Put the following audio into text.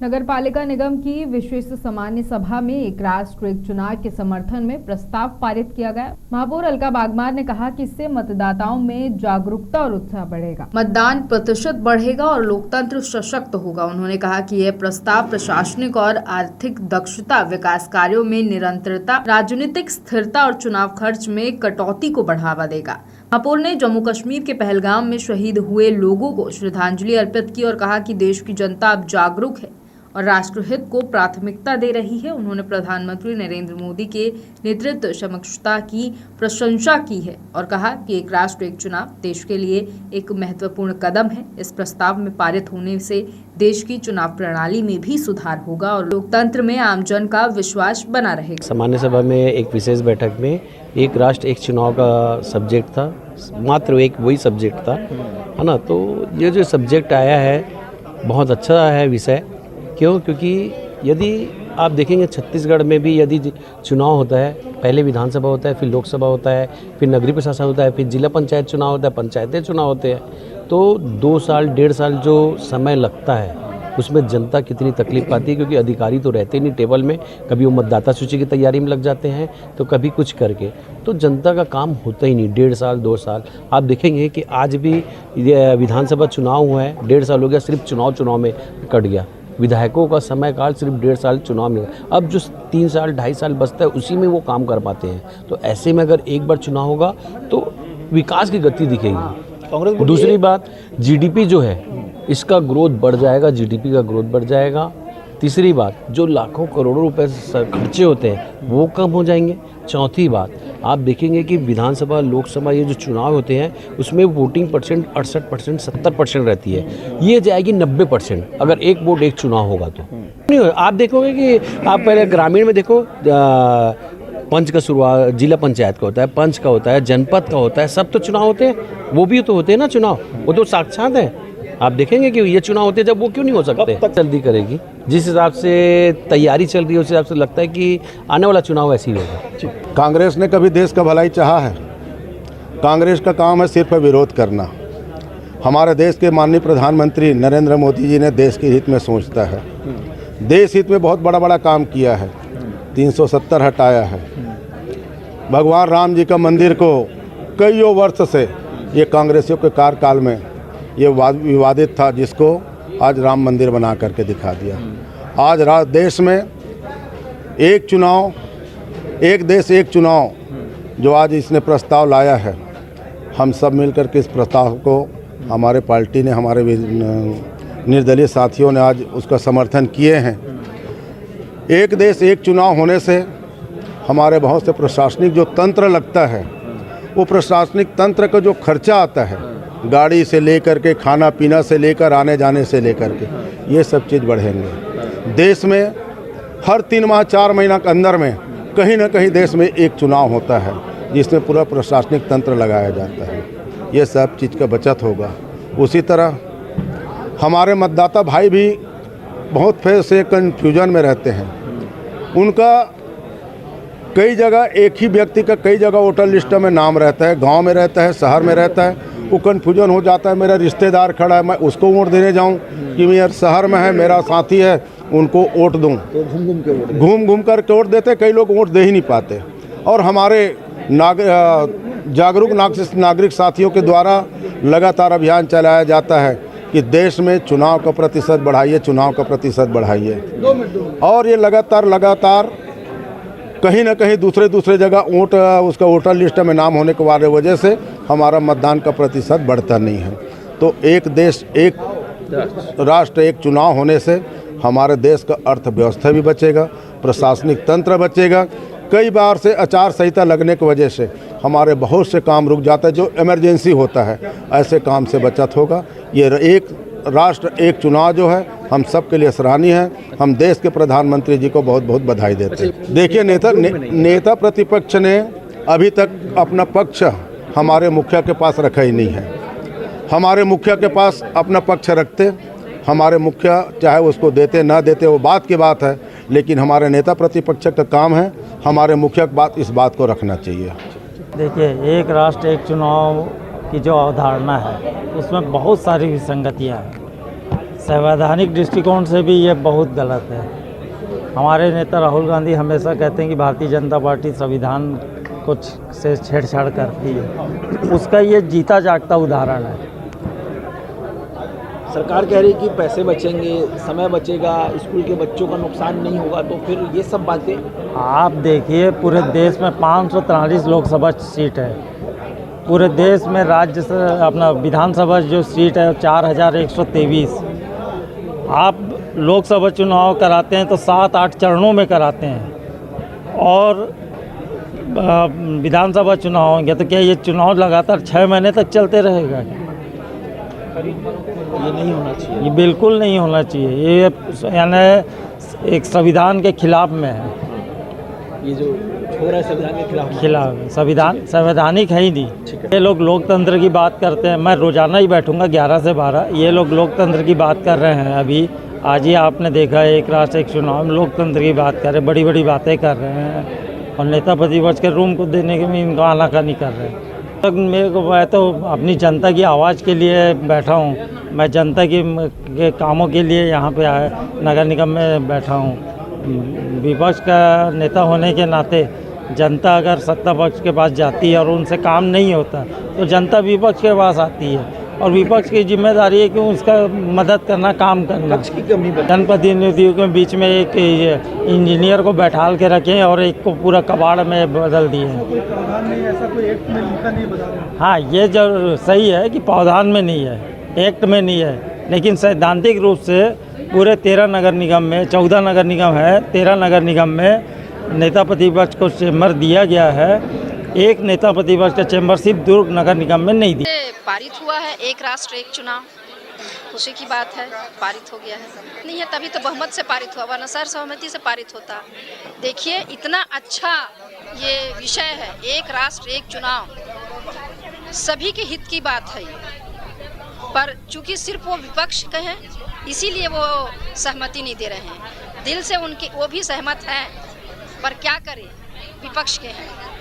नगर पालिका निगम की विशेष सामान्य सभा में एक राष्ट्र एक चुनाव के समर्थन में प्रस्ताव पारित किया गया। महापौर अलका बागमार ने कहा कि इससे मतदाताओं में जागरूकता और उत्साह बढ़ेगा, मतदान प्रतिशत बढ़ेगा और लोकतंत्र सशक्त होगा। उन्होंने कहा कि यह प्रस्ताव प्रशासनिक और आर्थिक दक्षता, विकास कार्यों में निरंतरता, राजनीतिक स्थिरता और चुनाव खर्च में कटौती को बढ़ावा देगा। महापौर ने जम्मू कश्मीर के पहलगाम में शहीद हुए लोगों को श्रद्धांजलि अर्पित की और कहा कि देश की जनता अब जागरूक है और राष्ट्रहित को प्राथमिकता दे रही है। उन्होंने प्रधानमंत्री नरेंद्र मोदी के नेतृत्व समक्षता की प्रशंसा की है और कहा कि एक राष्ट्र एक चुनाव देश के लिए एक महत्वपूर्ण कदम है। इस प्रस्ताव में पारित होने से देश की चुनाव प्रणाली में भी सुधार होगा और लोकतंत्र में आमजन का विश्वास बना रहेगा। सामान्य सभा में एक विशेष बैठक में एक राष्ट्र एक चुनाव का सब्जेक्ट था, मात्र एक वही सब्जेक्ट था, है ना। तो ये जो सब्जेक्ट आया है बहुत अच्छा है विषय। क्यों? क्योंकि यदि आप देखेंगे छत्तीसगढ़ में भी यदि चुनाव होता है, पहले विधानसभा होता है, फिर लोकसभा होता है, फिर नगरीय प्रशासन होता है, फिर जिला पंचायत चुनाव होता है, पंचायतें चुनाव होते हैं, तो 2 साल 1.5 साल जो समय लगता है उसमें जनता कितनी तकलीफ पाती है। क्योंकि अधिकारी तो रहते नहीं टेबल में, कभी वो मतदाता सूची की तैयारी में लग जाते हैं तो कभी कुछ करके, तो जनता का काम होता ही नहीं। 1.5 साल 2 साल आप देखेंगे कि आज भी विधानसभा चुनाव हुआ है, 1.5 साल हो गया, सिर्फ चुनाव में कट गया। विधायकों का समय काल सिर्फ 1.5 साल चुनाव में, अब जो 3 साल 2.5 साल बचता है उसी में वो काम कर पाते हैं। तो ऐसे में अगर एक बार चुनाव होगा तो विकास की गति दिखेगी। दूसरी बात, जीडीपी जो है इसका ग्रोथ बढ़ जाएगा, जीडीपी का ग्रोथ बढ़ जाएगा। तीसरी बात, जो लाखों करोड़ों रुपए खर्चे होते हैं वो कम हो जाएंगे। चौथी बात, आप देखेंगे कि विधानसभा लोकसभा ये जो चुनाव होते हैं उसमें वोटिंग परसेंट 68%, 70% रहती है, ये जाएगी 90% अगर एक वोट एक चुनाव होगा तो। नहीं, आप देखोगे कि आप पहले ग्रामीण में देखो, पंच का शुरुआत जिला पंचायत का होता है, पंच का होता है, जनपद का होता है, सब तो चुनाव होते हैं, वो भी तो होते हैं ना चुनाव, वो तो साक्षात है। आप देखेंगे कि ये चुनाव होते हैं जब, वो क्यों नहीं हो सकते? जल्दी करेगी, जिस हिसाब से तैयारी चल रही है उस हिसाब से लगता है कि आने वाला चुनाव ऐसे ही होगा। कांग्रेस ने कभी देश का भलाई चाहा है? कांग्रेस का काम है सिर्फ विरोध करना। हमारे देश के माननीय प्रधानमंत्री नरेंद्र मोदी जी ने देश के हित में सोचता है, देश हित में बहुत बड़ा काम किया है। 370 हटाया है, भगवान राम जी का मंदिर को कईयों वर्ष से ये कांग्रेसियों के कार्यकाल में ये विवादित था, जिसको आज राम मंदिर बना करके दिखा दिया। आज देश में एक चुनाव, एक देश एक चुनाव जो आज इसने प्रस्ताव लाया है, हम सब मिलकर के इस प्रस्ताव को, हमारे पार्टी ने, हमारे निर्दलीय साथियों ने आज उसका समर्थन किए हैं। एक देश एक चुनाव होने से हमारे बहुत से प्रशासनिक जो तंत्र लगता है, वो प्रशासनिक तंत्र का जो खर्चा आता है, गाड़ी से लेकर के, खाना पीना से लेकर, आने जाने से लेकर के, ये सब चीज़ बढ़ेंगे। देश में हर 3 माह 4 महीना के अंदर में कहीं ना कहीं देश में एक चुनाव होता है, जिसमें पूरा प्रशासनिक तंत्र लगाया जाता है। ये सब चीज़ का बचत होगा। उसी तरह हमारे मतदाता भाई भी बहुत फिर से कन्फ्यूजन में रहते हैं। उनका कई जगह एक ही व्यक्ति का कई जगह वोटर लिस्ट में नाम रहता है, गांव में रहता है, शहर में रहता है, वो कन्फ्यूजन हो जाता है। मेरा रिश्तेदार खड़ा है, मैं उसको वोट देने जाऊं कि मेरा शहर में है, मेरा साथी है, उनको वोट दूं, तो घूम घूम कर वोट देते। कई लोग वोट दे ही नहीं पाते। और हमारे जागरूक नागरिक साथियों के द्वारा लगातार अभियान चलाया जाता है कि देश में चुनाव का प्रतिशत बढ़ाइए, चुनाव का प्रतिशत बढ़ाइए। और ये लगातार कहीं ना कहीं दूसरे जगह वोट, उसका वोटर लिस्ट में नाम होने के वाले वजह से हमारा मतदान का प्रतिशत बढ़ता नहीं है। तो एक देश एक राष्ट्र एक चुनाव होने से हमारे देश का अर्थव्यवस्था भी बचेगा, प्रशासनिक तंत्र बचेगा। कई बार से आचार संहिता लगने की वजह से हमारे बहुत से काम रुक जाता है, जो इमरजेंसी होता है, ऐसे काम से बचत होगा। ये एक राष्ट्र एक चुनाव जो है हम सब के लिए सराहनीय है। हम देश के प्रधानमंत्री जी को बहुत बहुत बधाई देते हैं। देखिए, नेता प्रतिपक्ष ने अभी तक अपना पक्ष हमारे मुखिया के पास रखा ही नहीं है। हमारे मुखिया के पास अपना पक्ष रखते, हमारे मुखिया चाहे उसको देते ना देते वो बात की बात है, लेकिन हमारे नेता प्रतिपक्ष का काम है हमारे मुखिया की बात, इस बात को रखना चाहिए। देखिए, एक राष्ट्र एक चुनाव की जो अवधारणा है उसमें बहुत सारी विसंगतियाँ हैं। संवैधानिक दृष्टिकोण से भी ये बहुत गलत है। हमारे नेता राहुल गांधी हमेशा कहते हैं कि भारतीय जनता पार्टी संविधान कुछ से छेड़छाड़ करती है, उसका ये जीता जागता उदाहरण है। सरकार कह रही है कि पैसे बचेंगे, समय बचेगा, स्कूल के बच्चों का नुकसान नहीं होगा, तो फिर ये सब बातें। आप देखिए पूरे देश में 543 लोकसभा सीट है, पूरे देश में राज्य से अपना विधानसभा जो सीट है 4123। आप लोकसभा चुनाव कराते हैं तो 7-8 चरणों में कराते हैं, और विधानसभा चुनाव होंगे तो क्या ये चुनाव लगातार 6 महीने तक चलते रहेगा? ये नहीं होना चाहिए, ये बिल्कुल नहीं होना चाहिए। ये यानी एक संविधान के खिलाफ में है। ये जो हो रहा है संविधान के खिलाफ संविधान संवैधानिक है ही नहीं। ये लोग लोकतंत्र की बात करते हैं, मैं रोजाना ही बैठूंगा 11 से 12। ये लोग लोकतंत्र की बात कर रहे हैं, अभी आज ही आपने देखा एक राष्ट्र एक चुनाव, लोकतंत्र की बात कर रहे हैं, बड़ी बड़ी बातें कर रहे हैं, और नेता प्रतिपक्ष के रूम को देने के भी इनको आनाकानी कर रहे हैं। तक मैं तो अपनी जनता की आवाज़ के लिए बैठा हूँ, मैं जनता के कामों के लिए यहाँ पे आया नगर निगम में बैठा हूँ। विपक्ष का नेता होने के नाते जनता अगर सत्ता पक्ष के पास जाती है और उनसे काम नहीं होता तो जनता विपक्ष के पास आती है, और विपक्ष की जिम्मेदारी है कि उसका मदद करना, काम करना। की कमी जनप्रतिनिधियों के बीच में एक इंजीनियर को बैठाल के रखें और एक को पूरा कबाड़ में बदल दिए हैं। हाँ, ये जो सही है कि प्रावधान में नहीं है, एक्ट में नहीं है, लेकिन सैद्धांतिक रूप से पूरे 13 नगर निगम में, 14 नगर निगम है, 13 नगर निगम में नेता प्रतिपक्ष को चेम्बर दिया गया है। एक नेता प्रतिपक्ष का चेम्बर सिर्फ दुर्ग नगर निगम में नहीं दिया। पारित हुआ है एक राष्ट्र एक चुनाव, खुशी की बात है, पारित हो गया है। नहीं है तभी तो बहुमत से पारित हुआ, वरना सर्वसम्मति से पारित होता। देखिए इतना अच्छा ये विषय है, एक राष्ट्र एक चुनाव, सभी के हित की बात है, पर चूंकि सिर्फ वो विपक्ष के हैं इसीलिए वो सहमति नहीं दे रहे हैं। दिल से उनके वो भी सहमत हैं, पर क्या करें, विपक्ष के हैं।